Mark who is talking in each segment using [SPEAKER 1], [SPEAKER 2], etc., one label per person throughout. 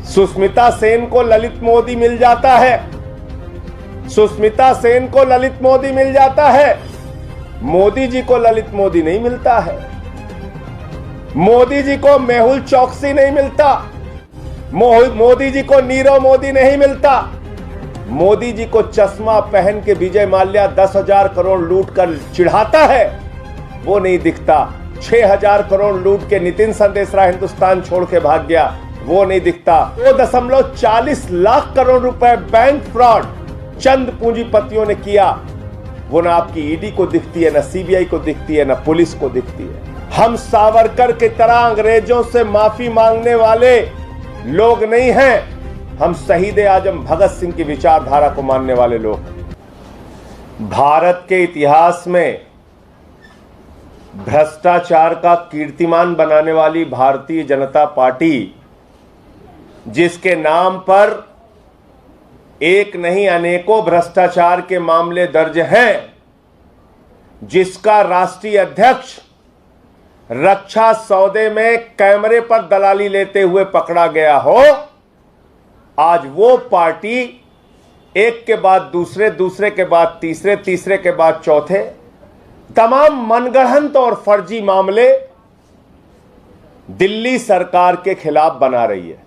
[SPEAKER 1] सुष्मिता सेन को ललित मोदी मिल जाता है। सुष्मिता सेन को ललित मोदी मिल जाता है। मोदी जी को ललित मोदी नहीं मिलता है। मोदी जी को मेहुल चौकसी नहीं मिलता। मोदी जी को नीरव मोदी नहीं मिलता। मोदी जी को चश्मा पहन के विजय माल्या 10,000 करोड़ लूट कर चिढ़ाता है, वो नहीं दिखता। 6,000 करोड़ लूट के नितिन संदेशरा हिंदुस्तान छोड़ के भाग गया, वो नहीं दिखता। 2.40 लाख करोड़ रुपए बैंक फ्रॉड चंद पूंजीपतियों ने किया, वो ना आपकी ईडी को दिखती है, ना सीबीआई को दिखती है, ना पुलिस को दिखती है। हम सावरकर की तरह अंग्रेजों से माफी मांगने वाले लोग नहीं हैं। हम शहीद आजम भगत सिंह की विचारधारा को मानने वाले लोग। भारत के इतिहास में भ्रष्टाचार का कीर्तिमान बनाने वाली भारतीय जनता पार्टी, जिसके नाम पर एक नहीं अनेकों भ्रष्टाचार के मामले दर्ज हैं, जिसका राष्ट्रीय अध्यक्ष रक्षा सौदे में कैमरे पर दलाली लेते हुए पकड़ा गया हो, आज वो पार्टी एक के बाद दूसरे, दूसरे के बाद तीसरे, तीसरे के बाद चौथे तमाम मनगढ़ंत और फर्जी मामले दिल्ली सरकार के खिलाफ बना रही है।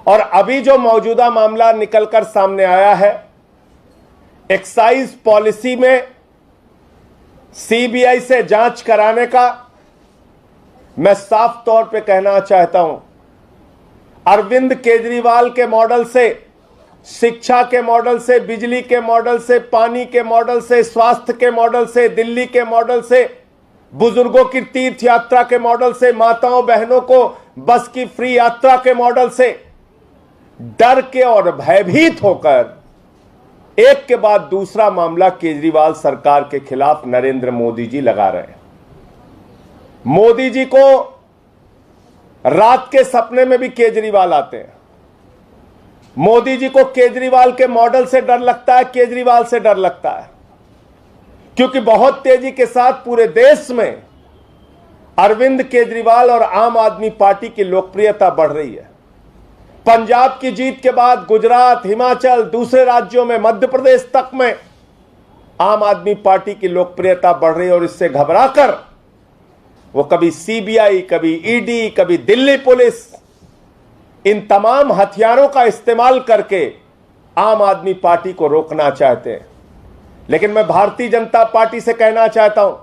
[SPEAKER 1] और अभी जो मौजूदा मामला निकलकर सामने आया है, एक्साइज पॉलिसी में सीबीआई से जांच कराने का, मैं साफ तौर पे कहना चाहता हूं, अरविंद केजरीवाल के मॉडल से, शिक्षा के मॉडल से, बिजली के मॉडल से, पानी के मॉडल से, स्वास्थ्य के मॉडल से, दिल्ली के मॉडल से, बुजुर्गों की तीर्थ यात्रा के मॉडल से, माताओं बहनों को बस की फ्री यात्रा के मॉडल से डर के और भयभीत होकर एक के बाद दूसरा मामला केजरीवाल सरकार के खिलाफ नरेंद्र मोदी जी लगा रहे हैं। मोदी जी को रात के सपने में भी केजरीवाल आते हैं। मोदी जी को केजरीवाल के मॉडल से डर लगता है, केजरीवाल से डर लगता है, क्योंकि बहुत तेजी के साथ पूरे देश में अरविंद केजरीवाल और आम आदमी पार्टी की लोकप्रियता बढ़ रही है। पंजाब की जीत के बाद गुजरात, हिमाचल, दूसरे राज्यों में, मध्य प्रदेश तक में आम आदमी पार्टी की लोकप्रियता बढ़ रही है। और इससे घबराकर वो कभी सीबीआई, कभी ईडी, कभी दिल्ली पुलिस, इन तमाम हथियारों का इस्तेमाल करके आम आदमी पार्टी को रोकना चाहते हैं। लेकिन मैं भारतीय जनता पार्टी से कहना चाहता हूं,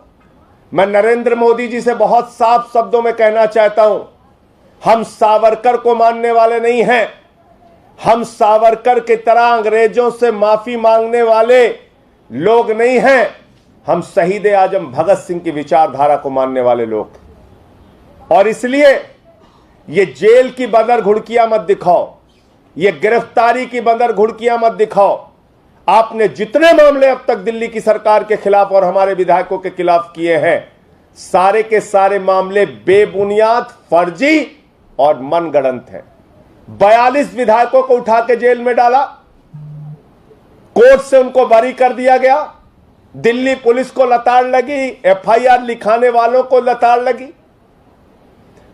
[SPEAKER 1] मैं नरेंद्र मोदी जी से बहुत साफ शब्दों में कहना चाहता हूं, हम सावरकर को मानने वाले नहीं हैं। हम सावरकर की तरह अंग्रेजों से माफी मांगने वाले लोग नहीं हैं। हम शहीद आजम भगत सिंह की विचारधारा को मानने वाले लोग। और इसलिए ये जेल की बंदर घुड़कियां मत दिखाओ, ये गिरफ्तारी की बंदर घुड़कियां मत दिखाओ। आपने जितने मामले अब तक दिल्ली की सरकार के खिलाफ और हमारे विधायकों के खिलाफ किए हैं, सारे के सारे मामले बेबुनियाद, फर्जी और मनगढ़ंत हैं। 42 विधायकों को उठा के जेल में डाला, कोर्ट से उनको बरी कर दिया गया, दिल्ली पुलिस को लताड़ लगी, एफआईआर लिखाने वालों को लताड़ लगी।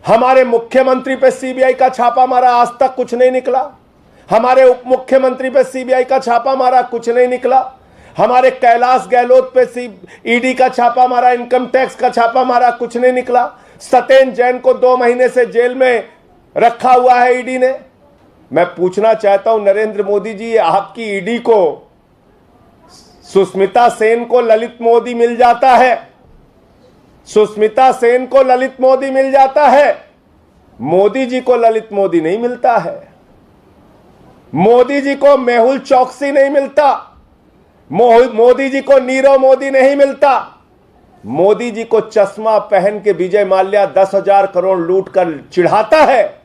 [SPEAKER 1] हमारे मुख्यमंत्री पे सीबीआई का छापा मारा, आज तक कुछ नहीं निकला। हमारे उप मुख्यमंत्री पे सीबीआई का छापा मारा, कुछ नहीं निकला। हमारे कैलाश गहलोत पे ईडी का छापा मारा, इनकम टैक्स का छापा मारा, कुछ नहीं निकला। सत्येंद्र जैन को 2 महीने से जेल में रखा हुआ है ईडी ने। मैं पूछना चाहता हूं नरेंद्र मोदी जी, आपकी ईडी को सुष्मिता सेन को ललित मोदी मिल जाता है। सुष्मिता सेन को ललित मोदी मिल जाता है। मोदी जी को ललित मोदी नहीं मिलता है। मोदी जी को मेहुल चौकसी नहीं मिलता। मोदी जी को नीरव मोदी नहीं मिलता। मोदी जी को चश्मा पहन के विजय माल्या 10,000 करोड़ लूट कर चिढ़ाता है,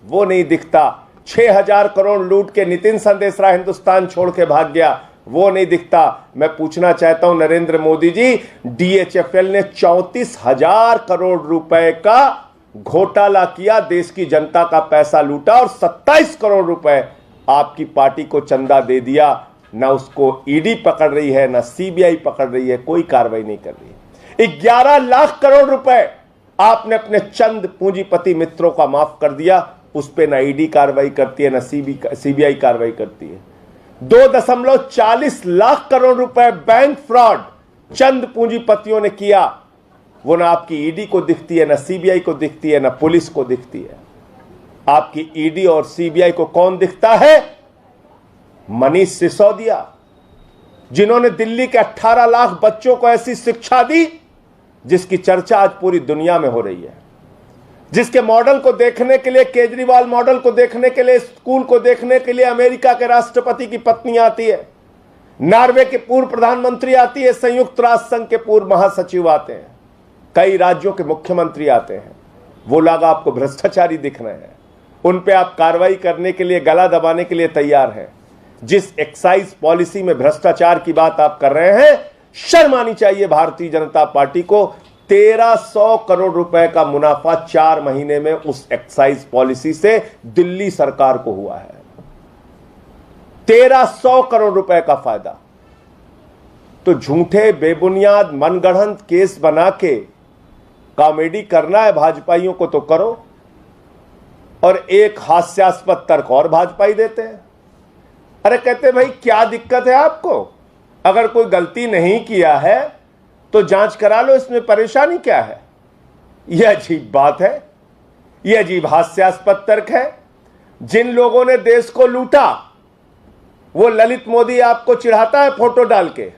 [SPEAKER 1] वो नहीं दिखता। 6,000 करोड़ लूट के नितिन संदेशरा हिंदुस्तान छोड़ के भाग गया, वो नहीं दिखता। मैं पूछना चाहता हूं नरेंद्र मोदी जी, डीएचएफएल ने 34,000 करोड़ रुपए का घोटाला किया, देश की जनता का पैसा लूटा और 27 करोड़ रुपए आपकी पार्टी को चंदा दे दिया। ना उसको ईडी पकड़ रही है, ना सीबीआई पकड़ रही है, कोई कार्रवाई नहीं कर रही है। 11 लाख करोड़ रुपए आपने अपने चंद पूंजीपति मित्रों का माफ कर दिया, उस पर ना ईडी कार्रवाई करती है, ना सीबीआई कार्रवाई करती है। 2.40 लाख करोड़ रुपए बैंक फ्रॉड चंद पूंजीपतियों ने किया, वो ना आपकी ईडी को दिखती है, ना सीबीआई को दिखती है, ना पुलिस को दिखती है। आपकी ईडी और सीबीआई को कौन दिखता है? मनीष सिसोदिया, जिन्होंने दिल्ली के 18 लाख बच्चों को ऐसी शिक्षा दी जिसकी चर्चा आज पूरी दुनिया में हो रही है, जिसके मॉडल को देखने के लिए, केजरीवाल मॉडल को देखने के लिए, स्कूल को देखने के लिए अमेरिका के राष्ट्रपति की पत्नी आती है, नॉर्वे के पूर्व प्रधानमंत्री आती है, संयुक्त राष्ट्र संघ के पूर्व महासचिव आते हैं, कई राज्यों के मुख्यमंत्री आते हैं। वो लोग आपको भ्रष्टाचारी दिख रहे हैं, उन पे आप कार्रवाई करने के लिए, गला दबाने के लिए तैयार हैं। जिस एक्साइज पॉलिसी में भ्रष्टाचार की बात आप कर रहे हैं, शर्म आनी चाहिए भारतीय जनता पार्टी को। 1300 करोड़ रुपए का मुनाफा 4 महीने में उस एक्साइज पॉलिसी से दिल्ली सरकार को हुआ है। 1300 करोड़ रुपए का फायदा। तो झूठे, बेबुनियाद, मनगढ़ंत केस बना के कॉमेडी करना है भाजपाइयों को तो करो, और एक हास्यास्पद तर्क और भाजपाई देते हैं। अरे कहते भाई क्या दिक्कत है आपको? अगर कोई गलती नहीं किया है तो जांच करा लो, इसमें परेशानी क्या है? यह अजीब बात है, यह अजीब हास्यास्पद तर्क है। जिन लोगों ने देश को लूटा, वो ललित मोदी आपको चिढ़ाता है फोटो डाल के,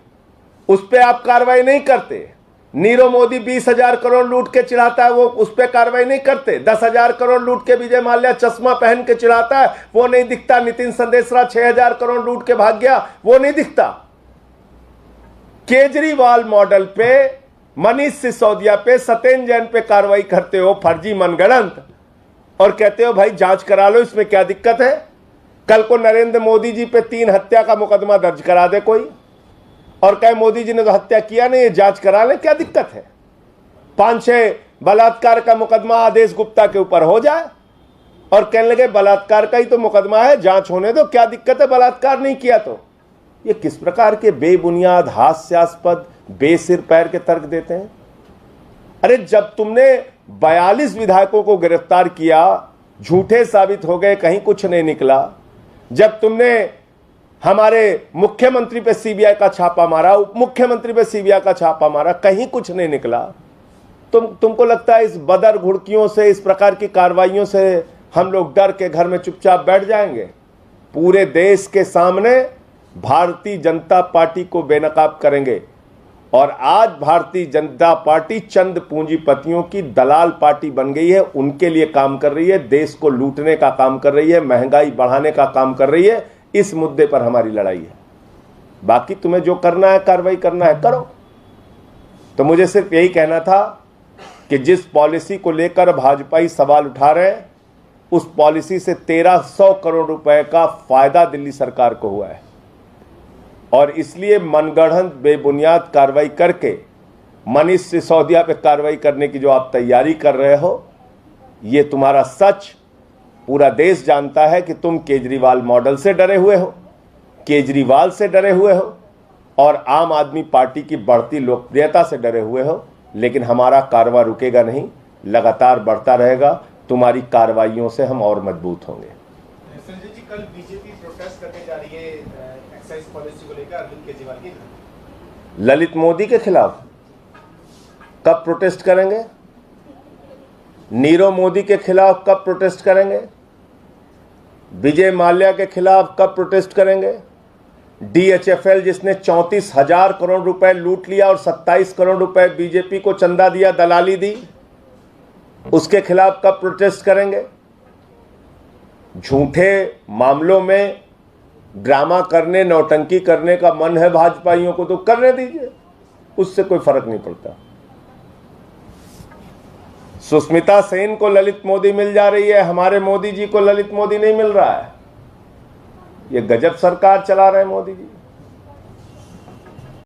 [SPEAKER 1] उस पर आप कार्रवाई नहीं करते। नीरव मोदी 20,000 करोड़ लूट के चिढ़ाता है, वो उस पर कार्रवाई नहीं करते। 10,000 करोड़ लूट के विजय माल्या चश्मा पहन के चिढ़ाता है, वो नहीं दिखता। नितिन संदेशरा 6,000 करोड़ लूट के भाग गया, वो नहीं दिखता। केजरीवाल मॉडल पे, मनीष सिसोदिया पे, सत्येंद्र जैन पे कार्रवाई करते हो फर्जी, मनगढ़ंत, और कहते हो भाई जांच करा लो, इसमें क्या दिक्कत है? कल को नरेंद्र मोदी जी पे 3 हत्या का मुकदमा दर्ज करा दे कोई, और कहे मोदी जी ने तो हत्या किया नहीं, ये जांच करा ले, क्या दिक्कत है? 5-6 बलात्कार का मुकदमा आदेश गुप्ता के ऊपर हो जाए और कहने लगे बलात्कार का ही तो मुकदमा है, जांच होने दो, क्या दिक्कत है बलात्कार नहीं किया तो? ये किस प्रकार के बेबुनियाद, हास्यास्पद, बेसिर पैर के तर्क देते हैं? अरे जब तुमने 42 विधायकों को गिरफ्तार किया, झूठे साबित हो गए, कहीं कुछ नहीं निकला। जब तुमने हमारे मुख्यमंत्री पे सीबीआई का छापा मारा, उप मुख्यमंत्री पे सीबीआई का छापा मारा, कहीं कुछ नहीं निकला। तुमको लगता है इस बदर घुड़कियों से, इस प्रकार की कार्रवाइयों से हम लोग डर के घर में चुपचाप बैठ जाएंगे? पूरे देश के सामने भारतीय जनता पार्टी को बेनकाब करेंगे। और आज भारतीय जनता पार्टी चंद पूंजीपतियों की दलाल पार्टी बन गई है, उनके लिए काम कर रही है, देश को लूटने का काम कर रही है, महंगाई बढ़ाने का काम कर रही है। इस मुद्दे पर हमारी लड़ाई है। बाकी तुम्हें जो करना है, कार्रवाई करना है, करो। तो मुझे सिर्फ यही कहना था कि जिस पॉलिसी को लेकर भाजपाई सवाल उठा रहे हैं, उस पॉलिसी से 1300 करोड़ रुपए का फायदा दिल्ली सरकार को हुआ है, और इसलिए मनगढ़ंत, बेबुनियाद कार्रवाई करके मनीष सिसोदिया पे कार्रवाई करने की जो आप तैयारी कर रहे हो, ये तुम्हारा सच पूरा देश जानता है कि तुम केजरीवाल मॉडल से डरे हुए हो, केजरीवाल से डरे हुए हो, और आम आदमी पार्टी की बढ़ती लोकप्रियता से डरे हुए हो। लेकिन हमारा कारवां रुकेगा नहीं, लगातार बढ़ता रहेगा। तुम्हारी कार्रवाइयों से हम और मजबूत होंगे।
[SPEAKER 2] संजय जी, कल बीजेपी प्रोटेस्ट करने जा रही है एक्साइज पॉलिसी को लेकर अरविंद केजरीवाल की,
[SPEAKER 1] ललित मोदी के खिलाफ। कब प्रोटेस्ट करेंगे? नीरव मोदी के खिलाफ कब प्रोटेस्ट करेंगे? विजय माल्या के खिलाफ कब प्रोटेस्ट करेंगे? DHFL जिसने 34,000 करोड़ रुपए लूट लिया और 27 करोड़ रुपए बीजेपी को चंदा दिया, दलाली दी, उसके खिलाफ कब प्रोटेस्ट करेंगे? झूठे मामलों में ड्रामा करने, नौटंकी करने का मन है भाजपाइयों को तो करने दीजिए, उससे कोई फर्क नहीं पड़ता। सुष्मिता सेन को ललित मोदी मिल जा रही है, हमारे मोदी जी को ललित मोदी नहीं मिल रहा है। ये गजब सरकार चला रहे हैं मोदी जी।